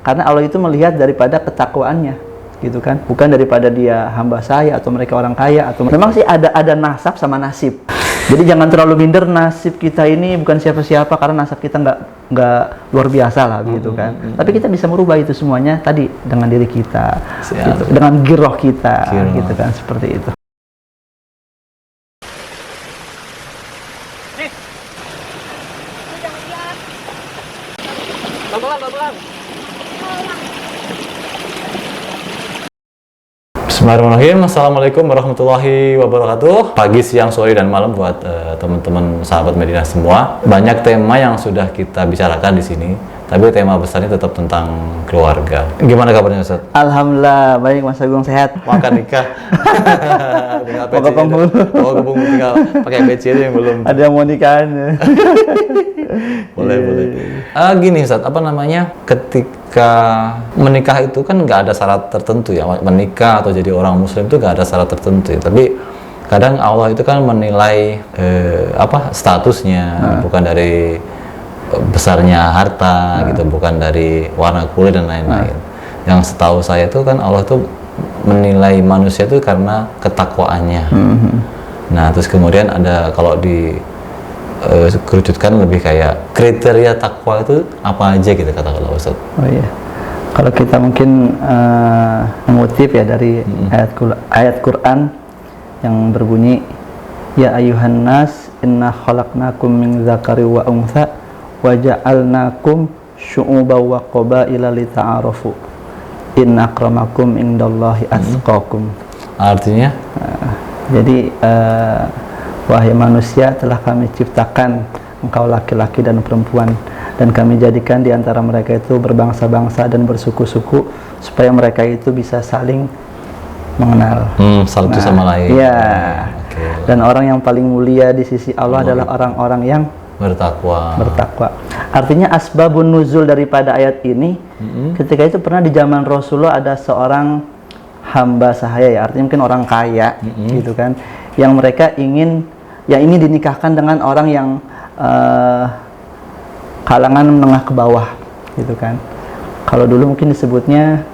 karena Allah itu melihat daripada ketakwaannya, gitu kan, bukan daripada dia hamba saya atau mereka orang kaya atau memang sih ada nasab sama nasib. Jadi jangan terlalu minder, nasib kita ini bukan siapa-siapa karena nasab kita nggak luar biasa lah, gitu kan. Tapi kita bisa merubah itu semuanya tadi dengan diri kita, gitu, dengan giroh kita, gitu kan, seperti itu. Bismillahirrahmanirrahim. Assalamualaikum warahmatullahi wabarakatuh. Pagi, siang, sore, dan malam buat teman-teman sahabat Medina semua. Banyak tema yang sudah kita bicarakan di sini, tapi tema besarnya tetap tentang keluarga. Gimana kabarnya, Ustaz? Alhamdulillah baik, Mas Agung, sehat. Makan nikah. Mau ke penghulu. Mau ke penghulu, tinggal pakai PC itu yang belum. Ada yang mau nikahan. Boleh. Gini, Ustaz, apa namanya? Ketika menikah itu kan nggak ada syarat tertentu ya. Menikah atau jadi orang Muslim itu nggak ada syarat tertentu ya. Tapi kadang Allah itu kan menilai statusnya, bukan dari besarnya harta gitu, bukan dari warna kulit dan lain-lain. Yang setahu saya itu kan Allah itu menilai manusia itu karena ketakwaannya. Nah, terus kemudian ada kalau kerucutkan lebih kayak kriteria takwa itu apa aja gitu, kata Allah, Ustaz. Oh iya, kalau kita mungkin mengutip ya dari ayat Quran yang berbunyi, ya ayuhan nas inna khalaqnakum min dzakari wa untha wa ja'alnakum syu'uban wa qabaila lita'arafu inna akramakum indallahi atqakum. Artinya jadi wahai manusia, telah kami ciptakan engkau laki-laki dan perempuan, dan kami jadikan di antara mereka itu berbangsa-bangsa dan bersuku-suku supaya mereka itu bisa saling mengenal satu sama lain. Iya. Dan orang yang paling mulia di sisi Allah adalah orang-orang yang bertakwa. Artinya asbabun nuzul daripada ayat ini, ketika itu pernah di zaman Rasulullah ada seorang hamba sahaya ya, artinya mungkin orang kaya, gitu kan, yang mereka ingin dinikahkan dengan orang yang kalangan menengah ke bawah, gitu kan. Kalau dulu mungkin disebutnya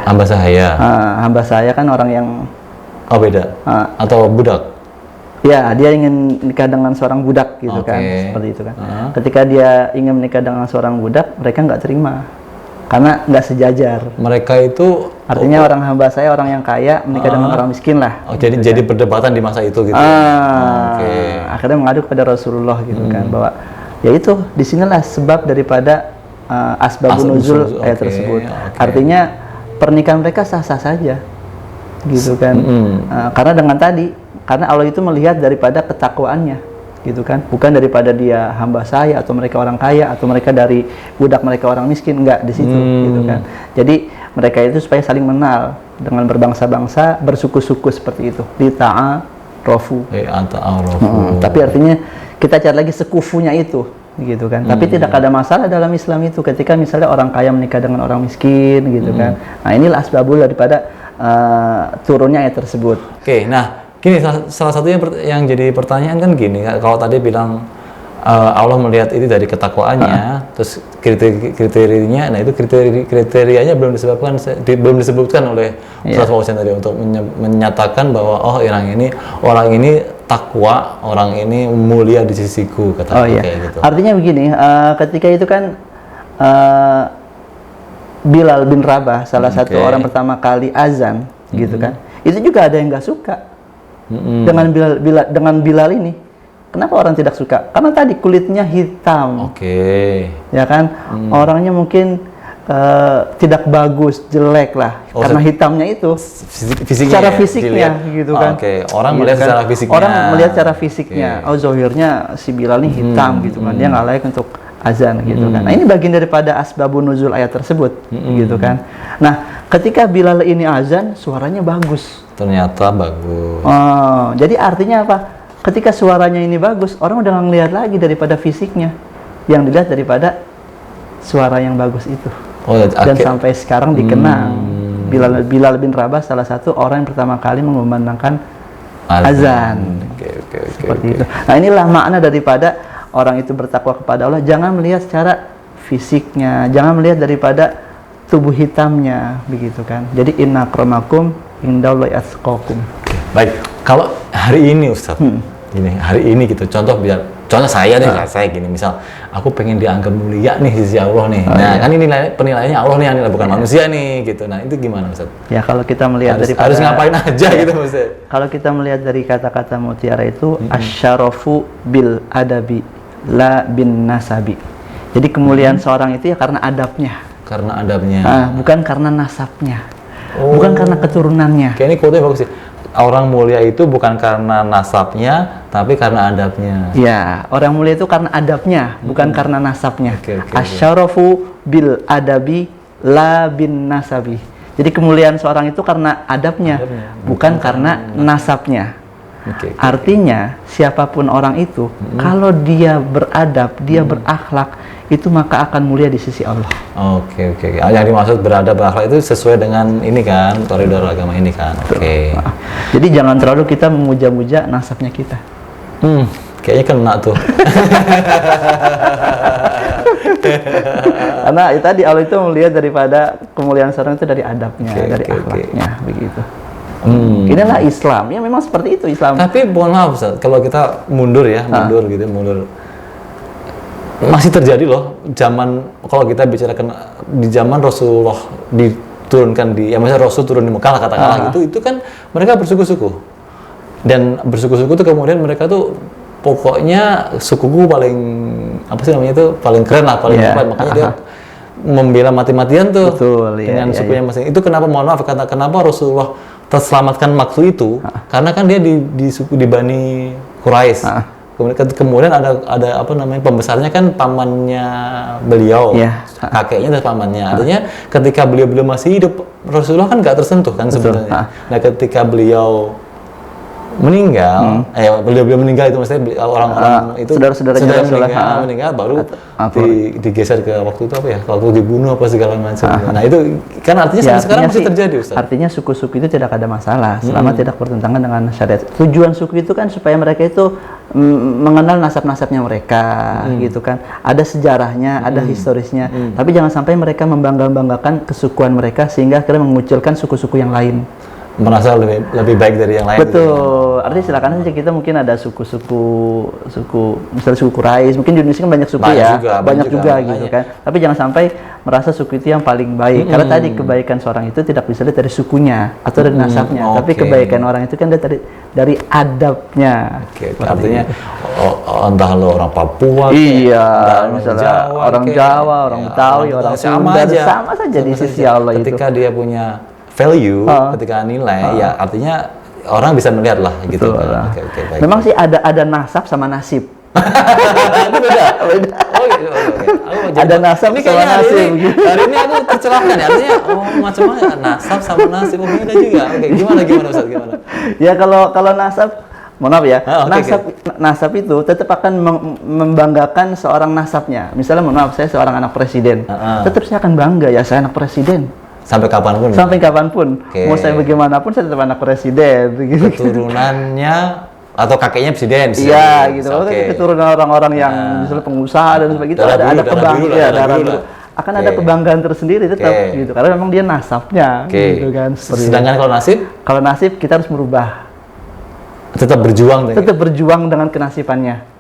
hamba sahaya. Hamba sahaya kan orang yang beda atau budak. Ya, dia ingin nikah dengan seorang budak, gitu kan, seperti itu kan. Ketika dia ingin menikah dengan seorang budak, mereka nggak terima karena nggak sejajar. Mereka itu artinya orang hamba saya, orang yang kaya menikah dengan orang miskin lah. Jadi perdebatan di masa itu gitu. Akhirnya mengadu kepada Rasulullah, gitu kan, bahwa yaitu disinilah sebab daripada asbabun nuzul ayat tersebut. Artinya pernikahan mereka sah-sah saja, gitu kan. Karena karena Allah itu melihat daripada ketakwaannya, gitu kan, bukan daripada dia hamba saya atau mereka orang kaya atau mereka dari budak mereka orang miskin, enggak di situ, gitu kan. Jadi mereka itu supaya saling mengenal dengan berbangsa-bangsa, bersuku-suku seperti itu. Lita'arafu. Tapi artinya kita cari lagi sekufunya itu, gitu kan. Tapi tidak ada masalah dalam Islam itu ketika misalnya orang kaya menikah dengan orang miskin, gitu kan. Nah, inilah asbabul daripada turunnya ayat tersebut. Nah, gini, salah satunya yang jadi pertanyaan kan gini, kalau tadi bilang Allah melihat itu dari ketakwaannya, terus kriterianya, nah itu kriterianya belum disebutkan oleh Ustaz Fauzan tadi untuk menyatakan bahwa orang ini takwa, orang ini mulia di sisiku, kata kayak gitu. Artinya begini, ketika itu kan Bilal bin Rabah, salah satu orang pertama kali azan, gitu kan, itu juga ada yang nggak suka dengan Bilal ini. Kenapa orang tidak suka? Karena tadi kulitnya hitam, ya kan, orangnya mungkin tidak bagus, jelek lah, karena hitamnya itu secara fisiknya, gitu kan. Orang melihat secara fisiknya. Orang melihat secara fisiknya, zohirnya si Bilal ini hitam, gitu kan, dia nggak layak untuk azan, gitu kan. Nah, ini bagian daripada asbabun nuzul ayat tersebut, gitu kan. Nah, ketika Bilal ini azan, suaranya bagus. Ternyata bagus. Jadi artinya apa? Ketika suaranya ini bagus, orang udah nggak ngelihat lagi daripada fisiknya, yang dilihat daripada suara yang bagus itu. Dan sampai sekarang dikenang Bilal bin Rabah salah satu orang yang pertama kali mengumandangkan azan. Seperti itu. Nah, inilah makna daripada orang itu bertakwa kepada Allah. Jangan melihat secara fisiknya, jangan melihat daripada tubuh hitamnya, begitu kan. Jadi inna akramakum indallahi atqakum. Baik, kalau hari ini Ustadz, gini, hari ini gitu, contoh saya deh, saya gini, misal aku pengen dianggap mulia nih di sisi Allah nih. Kan ini penilaiannya Allah nih, bukan manusia nih gitu. Nah, itu gimana Ustadz? Ya kalau kita melihat harus ngapain aja gitu Ustadz. Kalau kita melihat dari kata-kata mutiara itu asyarafu bil adabi la bin nasabi. Jadi kemuliaan seorang itu ya karena adabnya. Karena adabnya. Bukan karena nasabnya. Bukan karena keturunannya. Kayak ini quote-nya bagus sih. Orang mulia itu bukan karena nasabnya, tapi karena adabnya. Ya, orang mulia itu karena adabnya, bukan karena nasabnya. Asyarafu bil adabi la bin nasabi. Jadi kemuliaan seorang itu karena adabnya, bukan karena nasabnya. Artinya siapapun orang itu, kalau dia beradab, dia berakhlak, itu maka akan mulia di sisi Allah. Oke. Yang dimaksud beradab berakhlak itu sesuai dengan ini kan, koridor agama ini kan. Oke. Jadi jangan terlalu kita memuja-muja nasabnya kita. Kayaknya kena tuh. Karena tadi Allah itu melihat daripada kemuliaan seorang itu dari adabnya, dari akhlaknya, begitu. Inilah Islam, ya memang seperti itu Islam. Tapi mohon maaf Ustaz, kalau kita mundur masih terjadi loh zaman, kalau kita bicarakan di zaman Rasulullah diturunkan maksudnya Rasul turun di Mekah lah katakanlah gitu, itu kan mereka bersuku-suku, dan bersuku-suku itu kemudian mereka tuh pokoknya sukuku paling paling keren lah, paling hebat, makanya dia membela mati-matian tuh. Betul, dengan sukunya masing. Itu kenapa, mohon maaf, kenapa Rasulullah terselamatkan waktu itu, karena kan dia di suku di Bani Quraisy. Kemudian ada pembesarnya kan pamannya beliau, kakeknya dan pamannya. Artinya ketika beliau masih hidup, Rasulullah kan nggak tersentuh kan sebenarnya. Nah, ketika beliau meninggal, beliau meninggal itu maksudnya orang-orang itu saudara-saudaranya meninggal baru digeser ke waktu itu waktu dibunuh segala macam. Nah itu kan artinya sekarang masih terjadi Ustaz. Artinya suku-suku itu tidak ada masalah selama tidak bertentangan dengan syariat. Tujuan suku itu kan supaya mereka itu mengenal nasab-nasabnya mereka, gitu kan. Ada sejarahnya, ada historisnya. Tapi jangan sampai mereka membanggakan kesukuan mereka sehingga akhirnya memunculkan suku-suku yang lain. Merasa lebih baik dari yang lain. Betul. Gitu. Artinya silakan saja, kita mungkin ada suku misalnya suku Quraisy, mungkin di Indonesia kan banyak suku banyak juga gitu kan. Tapi jangan sampai merasa suku itu yang paling baik. Karena tadi kebaikan seorang itu tidak bisa dilihat dari sukunya atau dari nasabnya, tapi kebaikan orang itu kan dari adabnya. Artinya entah lo orang Papua, misalnya orang Jawa, orang Betawi, orang Sunda, sama saja di sisi Allah itu. Ketika dia punya value, ketika nilai, ya artinya orang bisa melihat lah gitu. Baik. Memang sih ada nasab sama nasib. Itu beda. Ada nasab sama nasib. Hari ini aku tercerahkan ya, artinya macam-macam nasab sama nasib, beda juga. Gimana Ustaz, gimana? Ya kalau nasab, mohon maaf ya, nasab itu tetap akan membanggakan seorang nasabnya. Misalnya mohon maaf, saya seorang anak presiden, tetap saya akan bangga ya saya anak presiden. Sampai kapanpun. Mau saya bagaimanapun saya tetap anak presiden. Keturunannya atau kakeknya presiden. Iya, gitu. Keturunan orang-orang yang misalnya pengusaha dan sebagainya, ada kebanggaan, akan ada kebanggaan tersendiri tetap gitu. Karena memang dia nasabnya, gitu kan. Sedangkan kalau nasib kita harus merubah. Tetap berjuang dengan kenasibannya.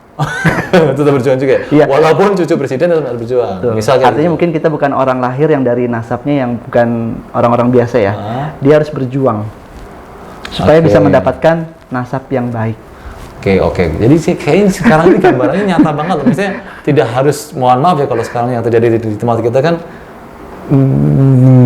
Tetap berjuang juga. Iya. Walaupun cucu presiden tetap berjuang. Misalnya artinya mungkin kita bukan orang lahir yang dari nasabnya yang bukan orang-orang biasa ya. Dia harus berjuang supaya bisa mendapatkan nasab yang baik. Oke. Jadi sih kayaknya sekarang ini gambarannya nyata banget loh. Misalnya tidak harus, mohon maaf ya kalau sekarang yang terjadi di tempat kita kan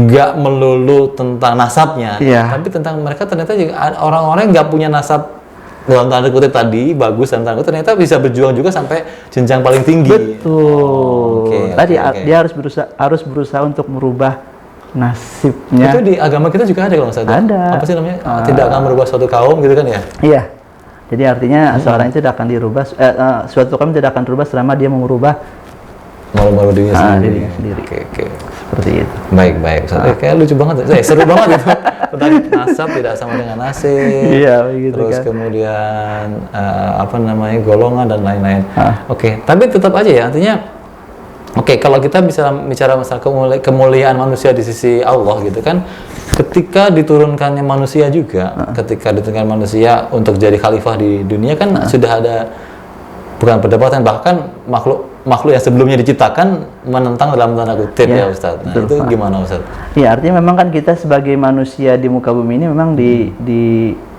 nggak melulu tentang nasabnya, tapi tentang mereka ternyata juga orang-orang yang nggak punya nasab dalam tanda kutip tadi bagus, dan tanda kutip ternyata bisa berjuang juga sampai jenjang paling tinggi. Betul. Dia harus berusaha untuk merubah nasibnya. Itu di agama kita juga ada kalau nggak salah. Ada. Apa sih namanya? Tidak akan merubah suatu kaum gitu kan ya? Iya. Jadi artinya seorang itu tidak akan dirubah, suatu kaum tidak akan dirubah selama dia mau merubah dirinya sendiri. Oke. Seperti itu. Baik. Kayak lucu banget. Seru banget itu. Tentang nasab tidak sama dengan nasib. Iya, begitu. Terus kemudian golongan dan lain-lain. Oke. Tapi tetap aja ya, artinya Oke, kalau kita bisa bicara masalah kemuliaan manusia di sisi Allah gitu kan, ketika diturunkannya manusia juga, ketika diturunkan manusia untuk jadi khalifah di dunia kan sudah ada bukan perdebatan, bahkan makhluk yang sebelumnya diciptakan menentang dalam tanda kutip ya Ustaz. Nah, itu gimana Ustaz? Ya, artinya memang kan kita sebagai manusia di muka bumi ini memang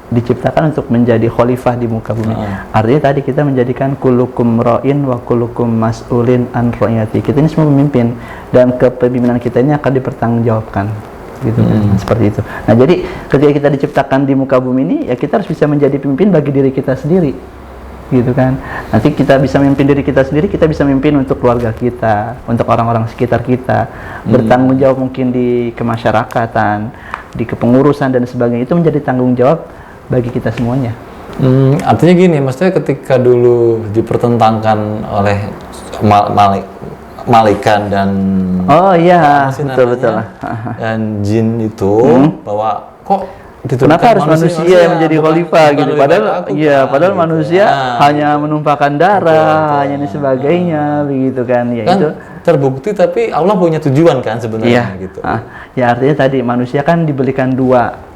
diciptakan untuk menjadi khalifah di muka bumi. Artinya tadi kita menjadikan kulukum ra'in wa kulukum mas'ulin an ra'iyati. Kita ini semua pemimpin dan kepemimpinan kita ini akan dipertanggungjawabkan. Gitu kan, seperti itu. Nah, jadi ketika kita diciptakan di muka bumi ini, ya kita harus bisa menjadi pemimpin bagi diri kita sendiri. Gitu kan. Nanti kita bisa memimpin diri kita sendiri, kita bisa memimpin untuk keluarga kita, untuk orang-orang sekitar kita, bertanggung jawab mungkin di kemasyarakatan, di kepengurusan dan sebagainya, itu menjadi tanggung jawab bagi kita semuanya. Artinya gini, maksudnya ketika dulu dipertentangkan oleh malaikat dan betul dan jin itu bahwa kok kenapa harus manusia yang menjadi khalifah gitu, padahal manusia hanya menumpahkan darah, hanya dan sebagainya begitu kan, ya kan itu terbukti, tapi Allah punya tujuan kan sebenarnya gitu. Ya artinya tadi manusia kan diberikan dua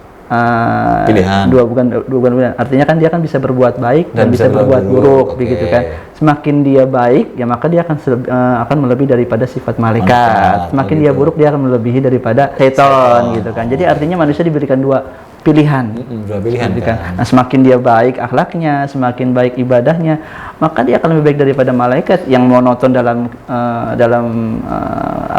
pilihan. Bukan pilihan. Artinya kan dia kan bisa berbuat baik dan bisa berbuat buruk, begitu kan. Semakin dia baik, ya maka dia akan melebihi daripada sifat malaikat. Semakin dia buruk, dia akan melebihi daripada setan, gitu kan. Jadi artinya manusia diberikan dua pilihan. Kan? Nah, semakin dia baik akhlaknya, semakin baik ibadahnya, maka dia akan lebih baik daripada malaikat yang monoton dalam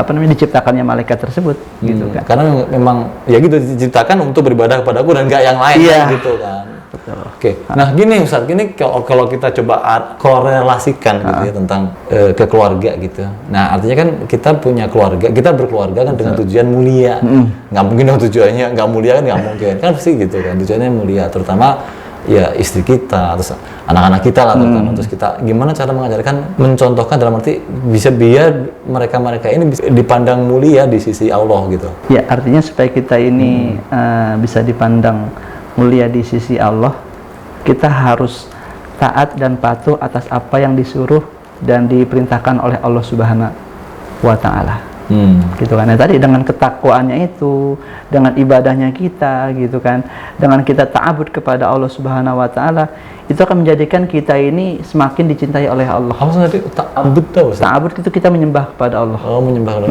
diciptakannya malaikat tersebut, gitu kan. Karena memang ya gitu diciptakan untuk beribadah kepadaku dan enggak yang lain gitu kan. Betul. Oke. Nah, gini Ustaz, gini kalau kita coba korelasikan gitu ya tentang ke keluarga gitu. Nah, artinya kan kita punya keluarga, kita berkeluarga kan dengan tujuan mulia. Nggak mungkin dong tujuannya nggak mulia kan, nggak mungkin. Kan pasti gitu kan, tujuannya mulia, terutama ya istri kita, terus anak-anak kita lah terutama. Terus kita gimana cara mengajarkan, mencontohkan dalam arti bisa biar mereka ini bisa dipandang mulia di sisi Allah gitu. Ya, artinya supaya kita ini bisa dipandang mulia di sisi Allah, kita harus taat dan patuh atas apa yang disuruh dan diperintahkan oleh Allah Subhanahu wa Ta'ala. Gitu kan. Nah, tadi dengan ketakwaannya itu, dengan ibadahnya kita, gitu kan, dengan kita ta'abud kepada Allah Subhanahu wa Ta'ala, itu akan menjadikan kita ini semakin dicintai oleh Allah. Apa tadi ta'abud tahu? Ta'abud itu kita menyembah kepada Allah. Oh, menyembah Allah.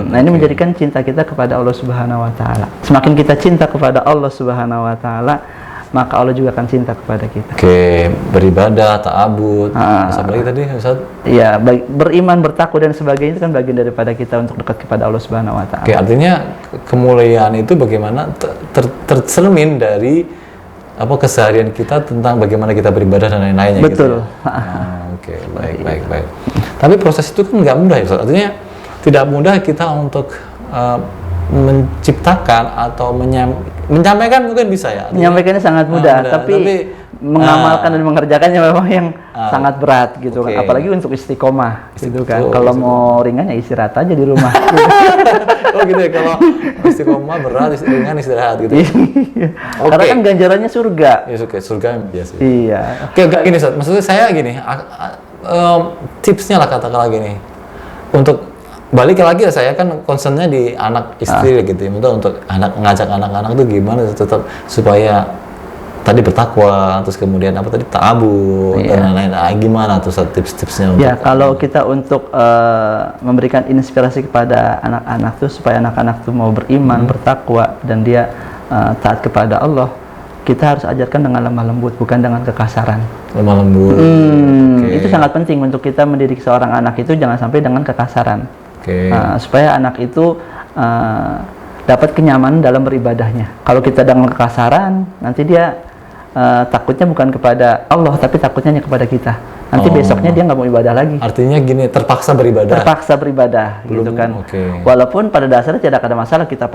Nah, ini menjadikan cinta kita kepada Allah Subhanahu wa Ta'ala. Semakin kita cinta kepada Allah Subhanahu wa Ta'ala, maka Allah juga akan cinta kepada kita. Oke, beribadah, ta'abud, apa lagi tadi Ustaz? Ya, beriman, bertakwa dan sebagainya itu kan bagian daripada kita untuk dekat kepada Allah Subhanahu wa Ta'ala. Oke, artinya kemuliaan itu bagaimana tercermin dari keseharian kita tentang bagaimana kita beribadah dan lain-lainnya. Betul. Gitu ya? Oke, baik. Tapi proses itu kan nggak mudah ya Ustaz. Artinya tidak mudah kita untuk menciptakan atau menyampaikan mungkin bisa ya. Menyampaikannya sangat mudah, tapi mengamalkan dan mengerjakannya memang yang sangat berat gitu kan. Apalagi untuk istiqomah gitu kan. Kalau mau ringan ya istirahat aja di rumah. Oh gitu ya, kalau istiqomah berat, ringan istirahat gitu. Karena kan ganjarannya surga. Ya surga biasa. Iya. Oke, gini Ustaz, maksudnya saya gini, tipsnya lah katakanlah gini. Untuk balik lagi ya, saya kan concernnya di anak istri gitu ya, untuk ngajak anak-anak itu gimana tetap supaya tadi bertakwa, terus kemudian ta'abud dan lain-lain. Gimana tuh tips-tipsnya? Ya, kalau kita untuk memberikan inspirasi kepada anak-anak tuh supaya anak-anak tuh mau beriman, bertakwa dan dia taat kepada Allah, kita harus ajarkan dengan lemah lembut, bukan dengan kekasaran. Lemah lembut. Itu sangat penting untuk kita mendidik seorang anak itu jangan sampai dengan kekasaran. Supaya anak itu dapat kenyamanan dalam beribadahnya. Kalau kita dengan kekasaran, nanti dia takutnya bukan kepada Allah, tapi takutnya hanya kepada kita. Nanti besoknya dia nggak mau ibadah lagi. Artinya gini, terpaksa beribadah. Gitu kan. Walaupun pada dasarnya tidak ada masalah, kita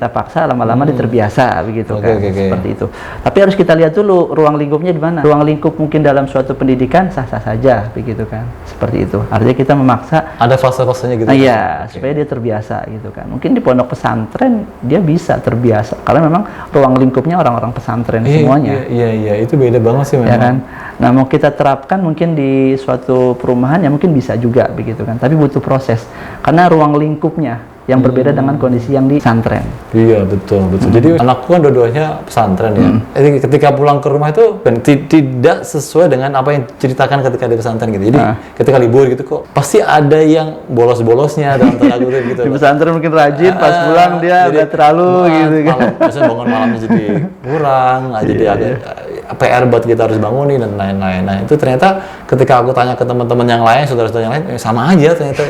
paksa, lama-lama dia terbiasa, begitu kan. Seperti itu. Tapi harus kita lihat dulu ruang lingkupnya di mana. Ruang lingkup mungkin dalam suatu pendidikan sah-sah saja, begitu kan. Seperti itu. Artinya kita memaksa. Ada fase-fasenya gitu. Iya, supaya dia terbiasa, gitu kan. Mungkin di pondok pesantren dia bisa terbiasa, karena memang ruang lingkupnya orang-orang pesantren semuanya. Iya, itu beda banget sih memang. Ya kan? Nah, mau kita terapkan mungkin di suatu perumahan ya mungkin bisa juga begitu kan. Tapi butuh proses karena ruang lingkupnya yang berbeda dengan kondisi yang di pesantren. Iya, betul. Jadi anakku kan dua-duanya pesantren ya. Jadi ketika pulang ke rumah itu tidak sesuai dengan apa yang diceritakan ketika di pesantren gitu. Jadi ketika libur gitu kok pasti ada yang bolos-bolosnya dalam tanda kutip gitu. Di pesantren mungkin rajin, pas pulang dia udah terlalu gitu kan. Biasanya bangun malamnya jadi kurang, jadi ada PR buat kita harus bangunin dan lain-lain. Nah, itu ternyata ketika aku tanya ke teman-teman yang lain, saudara-saudara yang lain, sama aja ternyata.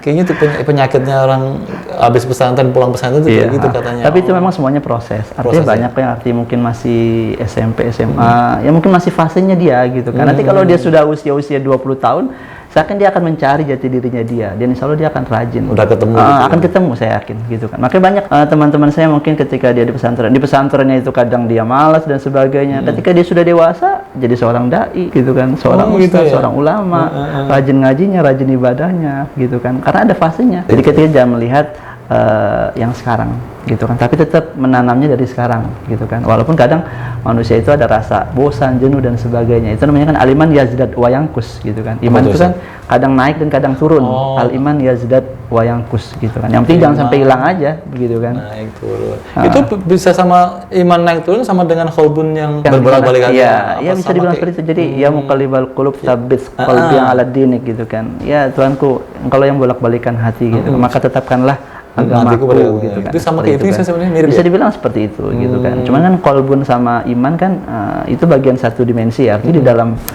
Kayaknya itu penyakitnya orang habis pesantren pulang pesantren itu kayak gitu katanya. Tapi itu memang semuanya proses. Artinya banyak yang mungkin masih SMP, SMA, ya mungkin masih fasenya dia gitu kan. Nanti kalau dia sudah usia 20 tahun, saya yakin dia akan mencari jati dirinya dia. Dan insya Allah dia akan rajin. Udah ketemu gitu akan ketemu, saya yakin gitu kan. Makanya banyak teman-teman saya mungkin ketika dia di pesantrennya itu kadang dia malas dan sebagainya. Ketika dia sudah dewasa, jadi seorang dai gitu kan, seorang ustaz, seorang ulama, rajin ngajinya, rajin ibadahnya gitu kan. Karena ada fasenya. Jadi ketika dia melihat yang sekarang gitu kan, tapi tetap menanamnya dari sekarang gitu kan. Walaupun kadang manusia itu ada rasa bosan, jenuh dan sebagainya. Itu namanya kan aliman yazdat wayangkus gitu kan. Iman itu kan kadang naik dan kadang turun. Al-iman yazdat wayangkus gitu kan. Yang penting jangan sampai hilang aja begitu kan. Naik turun. Itu bisa sama iman naik turun sama dengan kholbun yang berbolak-balik aja. Iya, bisa dibilang seperti itu. Jadi ya muqallibal qulub tsabbit qalbi ala dinik gitu kan. Ya Tuhanku, kalau yang bolak-balikan hati gitu, maka tetapkanlah agamaku gitu kan. Itu sama kayak itu kan. Sebenarnya mirip. Bisa dibilang seperti itu gitu kan. Cuman kan kolbun sama iman kan itu bagian satu dimensi ya. Artinya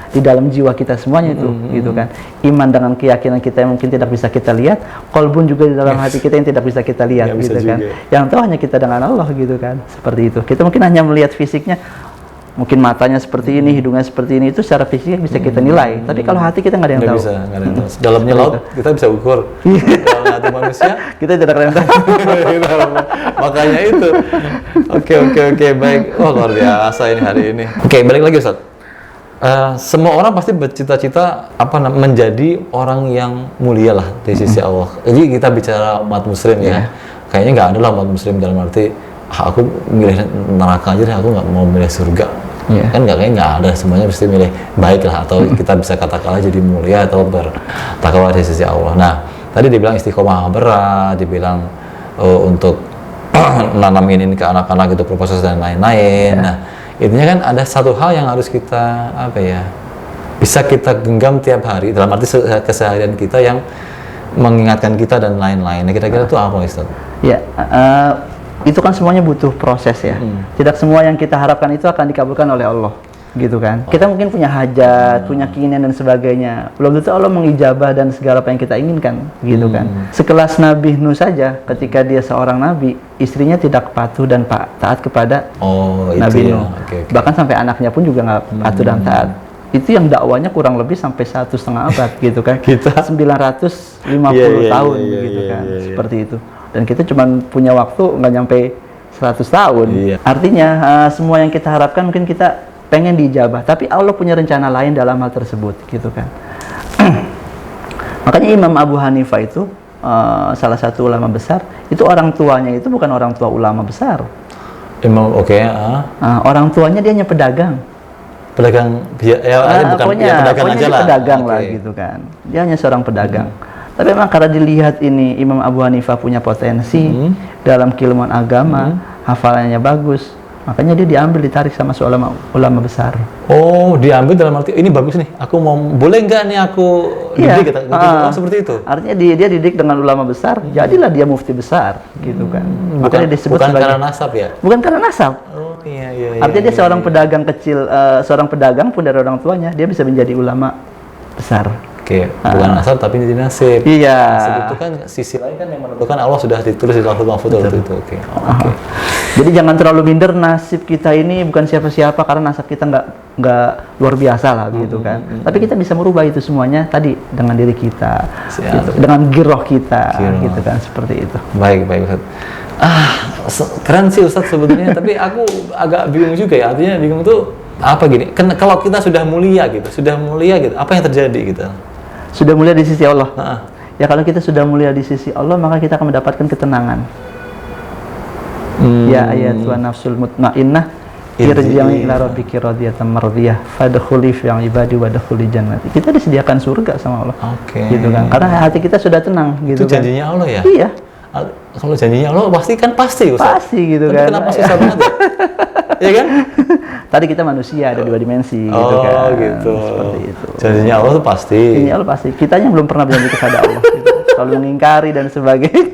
di dalam jiwa kita semuanya itu gitu kan. Iman dengan keyakinan kita yang mungkin tidak bisa kita lihat, kolbun juga di dalam hati kita yang tidak bisa kita lihat gitu kan. Yang tahu hanya kita dengan Allah gitu kan. Seperti itu. Kita mungkin hanya melihat fisiknya. Mungkin matanya seperti ini, hidungnya seperti ini, itu secara fisik bisa kita nilai. Tapi kalau hati kita nggak ada yang tahu. Nggak ada yang tahu. Dalamnya laut kita bisa ukur. Dalam hati manusia kita tidak ada yang tahu. Makanya itu. Oke, baik. Oh, luar biasa ini hari ini. Oke, balik lagi Ustaz. Semua orang pasti bercita-cita menjadi orang yang mulia lah di sisi Allah. Jadi kita bicara umat muslim ya. Kayaknya nggak ada lah umat muslim dalam arti aku milih neraka aja deh, aku nggak mau milih surga. Kan nggak ada, semuanya pasti milih baik lah, atau kita bisa katakanlah jadi mulia atau bertakwa di sisi Allah. Nah, tadi dibilang istiqomah berat, dibilang untuk nanamin ini ke anak-anak itu proses dan lain-lain. Nah, intinya kan ada satu hal yang harus kita bisa kita genggam tiap hari dalam arti keseharian kita yang mengingatkan kita dan lain-lain. Nah, kira-kira itu apa, Ustaz? Ya, itu kan semuanya butuh proses ya. Tidak semua yang kita harapkan itu akan dikabulkan oleh Allah, gitu kan. Kita mungkin punya hajat, punya keinginan dan sebagainya. Belum tentu Allah mengijabah dan segala apa yang kita inginkan, gitu kan. Sekelas Nabi Nuh saja, ketika dia seorang nabi, istrinya tidak patuh dan taat kepada Nabi Nuh. Bahkan sampai anaknya pun juga nggak patuh dan taat. Itu yang dakwanya kurang lebih sampai 1,5 abad, gitu kan. Kita 950 tahun, gitu kan. Seperti itu. Dan kita cuma punya waktu nggak nyampe 100 tahun. Artinya semua yang kita harapkan mungkin kita pengen diijabah, tapi Allah punya rencana lain dalam hal tersebut, gitu kan. Makanya Imam Abu Hanifah itu salah satu ulama besar, itu orang tuanya itu bukan orang tua ulama besar. Orang tuanya dia hanya pedagang. Bukan pedagang aja lah. Pedagang lah gitu kan. Dia hanya seorang pedagang. Tapi memang karena dilihat ini Imam Abu Hanifah punya potensi dalam keilmuan agama, hafalannya bagus, makanya dia ditarik sama ulama besar. Oh, diambil dalam arti ini bagus nih, aku boleh nggak nih aku didik gitu, seperti itu. Artinya dia didik dengan ulama besar, jadilah dia mufti besar, gitu kan. Makanya disebut bukan karena nasab ya? Bukan karena nasab. Oh iya. Artinya dia seorang pedagang kecil, seorang pedagang pun dari orang tuanya dia bisa menjadi ulama besar. Bukan nasab tapi jadi nasib. Iya. Nasib itu kan sisi lain kan yang menentukan Allah sudah ditulis di Lauhul Mahfuz waktu itu. Jadi jangan terlalu minder, nasib kita ini bukan siapa-siapa karena nasib kita nggak luar biasa lah gitu kan. Tapi kita bisa merubah itu semuanya tadi dengan diri kita, gitu, dengan giroh kita, gitu kan, seperti itu. Baik Ustaz. Keren sih Ustaz sebenarnya, tapi aku agak bingung juga ya. Artinya bingung tuh apa gini? Kalau kita sudah mulia gitu, apa yang terjadi gitu? Sudah mulia di sisi Allah. Ya kalau kita sudah mulia di sisi Allah, maka kita akan mendapatkan ketenangan. Ya ayat wa nafsul mutmainnah irji'i ila rabbiki radiyatan mardiyah fadkhuli fi ibadi wadkhuli jannati. Kita disediakan surga sama Allah. Gitu kan. Karena hati kita sudah tenang gitu kan. Itu janjinya Allah ya? Iya. Kalau janjinya Allah pasti Ustaz. Pasti gitu. Tapi kan. Kenapa susah banget ya? Iya kan? Tadi kita manusia ada 2 dimensi gitu kan. Gitu. Seperti itu. Janjinya Allah tuh pasti. Janjinya Allah pasti. Kitanya belum pernah berjanji kepada Allah gitu. Selalu mengingkari dan sebagainya.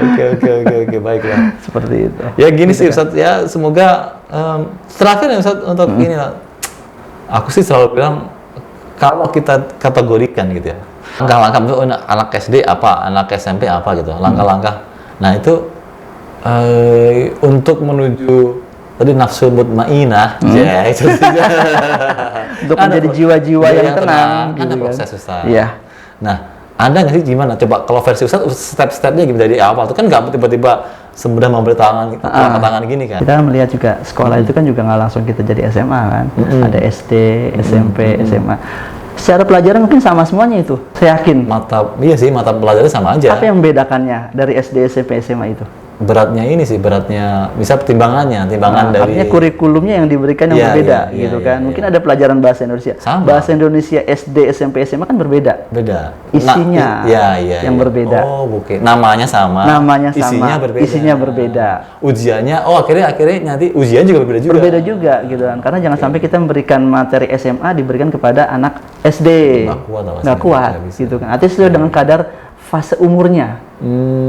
Oke, baiklah. Seperti itu. Ya gini sih Ustaz, ya semoga terakhir ya Ustaz untuk ini lah. Aku sih selalu bilang kalau kita kategorikan gitu ya. Langkah-langkah misalnya anak SD apa, anak SMP apa gitu. Langkah-langkah. Nah, itu untuk menuju tadi nafsu mutmainah, ya itu untuk menjadi jiwa-jiwa yang tenang gitu gitu kan. Proses Ustaz. Iya. Nah, Anda nggak sih gimana? Coba kalau versi Ustaz, step-stepnya gimana dari awal? Itu kan nggak tiba-tiba semudah memberi tangan, tangan gini kan? Kita melihat juga sekolah itu kan juga nggak langsung kita jadi SMA kan. Ada SD, SMP, SMA. Secara pelajaran mungkin sama semuanya itu. Saya yakin. Iya sih, mata pelajaran sama aja. Apa yang membedakannya dari SD, SMP, SMA itu? Beratnya ini sih, beratnya bisa timbangan dari artinya kurikulumnya yang diberikan yang berbeda gitu kan. Mungkin ada pelajaran bahasa Indonesia. Sama. Bahasa Indonesia SD, SMP, SMA kan berbeda. Beda. Isinya yang berbeda. Oh, oke. Namanya sama. Isinya berbeda. Ujiannya akhirnya nanti ujian juga berbeda juga. Berbeda juga gitu kan. Karena jangan sampai kita memberikan materi SMA diberikan kepada anak SD. Nggak kuat gitu kan. Artinya sesuai dengan kadar fase umurnya.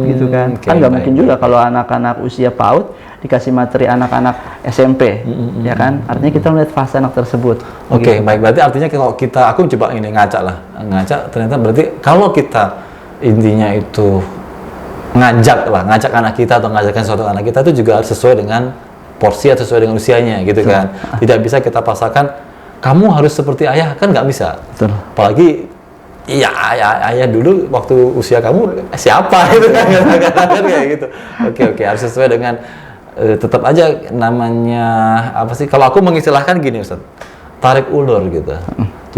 Gitu kan. Kan nggak mungkin juga kalau anak-anak usia PAUD dikasih materi anak-anak SMP, ya kan? Artinya kita melihat fase anak tersebut. Oke, baik. Berarti artinya kalau aku coba ini ngaca ternyata berarti kalau kita intinya itu ngajak anak kita atau ngajarkan suatu anak kita itu juga harus sesuai dengan porsi atau sesuai dengan usianya gitu kan. Tidak bisa kita paksakan kamu harus seperti ayah, kan nggak bisa. Betul. Apalagi iya, ayah dulu waktu usia kamu siapa gitu kan kayak gitu. Oke, harus sesuai dengan tetap aja namanya apa sih? Kalau aku mengistilahkan gini Ustaz, tarik ulur gitu.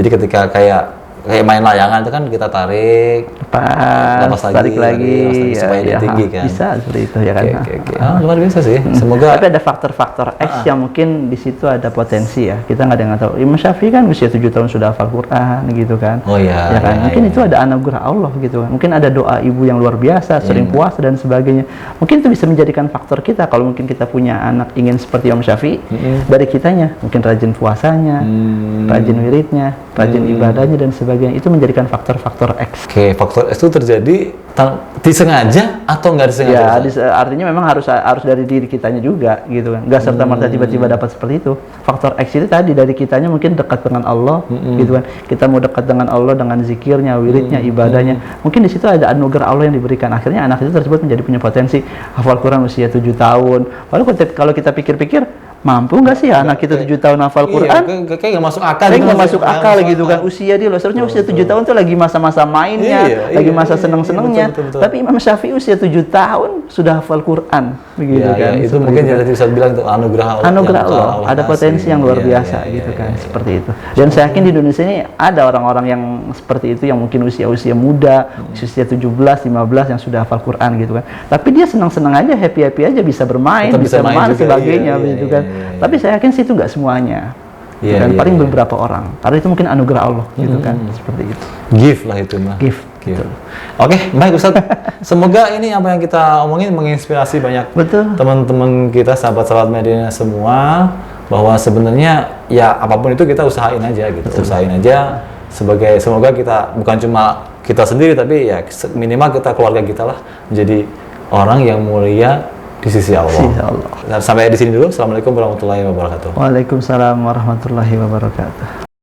Jadi ketika kayak main layangan itu kan kita tarik, lepas lagi supaya dia tinggi kan. Bisa seperti itu ya kan. Oke. Luar biasa sih. Semoga. Tapi ada faktor-faktor X yang mungkin di situ ada potensi ya. Kita nggak ada yang tahu. Imam Syafi'i kan usia 7 tahun sudah hafal Quran gitu kan. Oh iya. Ya kan. Mungkin itu ada anugerah Allah gitu kan. Mungkin ada doa ibu yang luar biasa, sering puasa dan sebagainya. Mungkin itu bisa menjadikan faktor kita kalau mungkin kita punya anak ingin seperti Imam Syafi'i dari kitanya. Mungkin rajin puasanya, rajin wiridnya, rajin ibadahnya dan sebagainya. Itu menjadikan faktor-faktor X. Oke, faktor X itu terjadi disengaja atau nggak disengaja? Ya, artinya memang harus dari diri kitanya juga gitu kan. Nggak serta-merta tiba-tiba dapat seperti itu. Faktor X itu tadi dari kitanya mungkin dekat dengan Allah gitu kan. Kita mau dekat dengan Allah dengan zikirnya, wiridnya, ibadahnya. Mungkin di situ ada anugerah Allah yang diberikan. Akhirnya anak itu tersebut menjadi punya potensi hafal Quran usia 7 tahun. Lalu kalau kita pikir-pikir, mampu nggak sih anak kita 7 tahun hafal Quran? Kayak nggak masuk akal. Kayak nggak masuk akal gitu kan. Usia dia loh, seharusnya usia 7 tahun tuh lagi masa-masa mainnya, lagi masa seneng-senengnya. Tapi Imam Syafi'i usia 7 tahun sudah hafal Quran, begitu kan. Itu mungkin jadi bisa bilang itu anugerah Allah. Anugerah Allah, ada potensi yang luar biasa gitu kan, seperti itu. Dan saya yakin di Indonesia ini ada orang-orang yang seperti itu yang mungkin usia-usia muda, usia 17, 15 yang sudah hafal Quran gitu kan. Tapi dia senang-senang aja, happy-happy aja, bisa bermain, bisa bermain sebagainya begitu kan. Tapi saya yakin sih itu nggak semuanya, dan paling beberapa orang. Karena itu mungkin anugerah Allah, gitu kan, seperti itu. Gift lah itu mah. Gift. Oke, baik Ustaz. Semoga ini apa yang kita omongin menginspirasi banyak teman-teman kita, sahabat-sahabat Medina semua, bahwa sebenarnya ya apapun itu kita usahain aja gitu. Usahain aja semoga kita bukan cuma kita sendiri tapi ya minimal kita keluarga kita lah menjadi orang yang mulia di sisi Allah. Sampai di sini dulu. Assalamualaikum warahmatullahi wabarakatuh. Waalaikumsalam warahmatullahi wabarakatuh.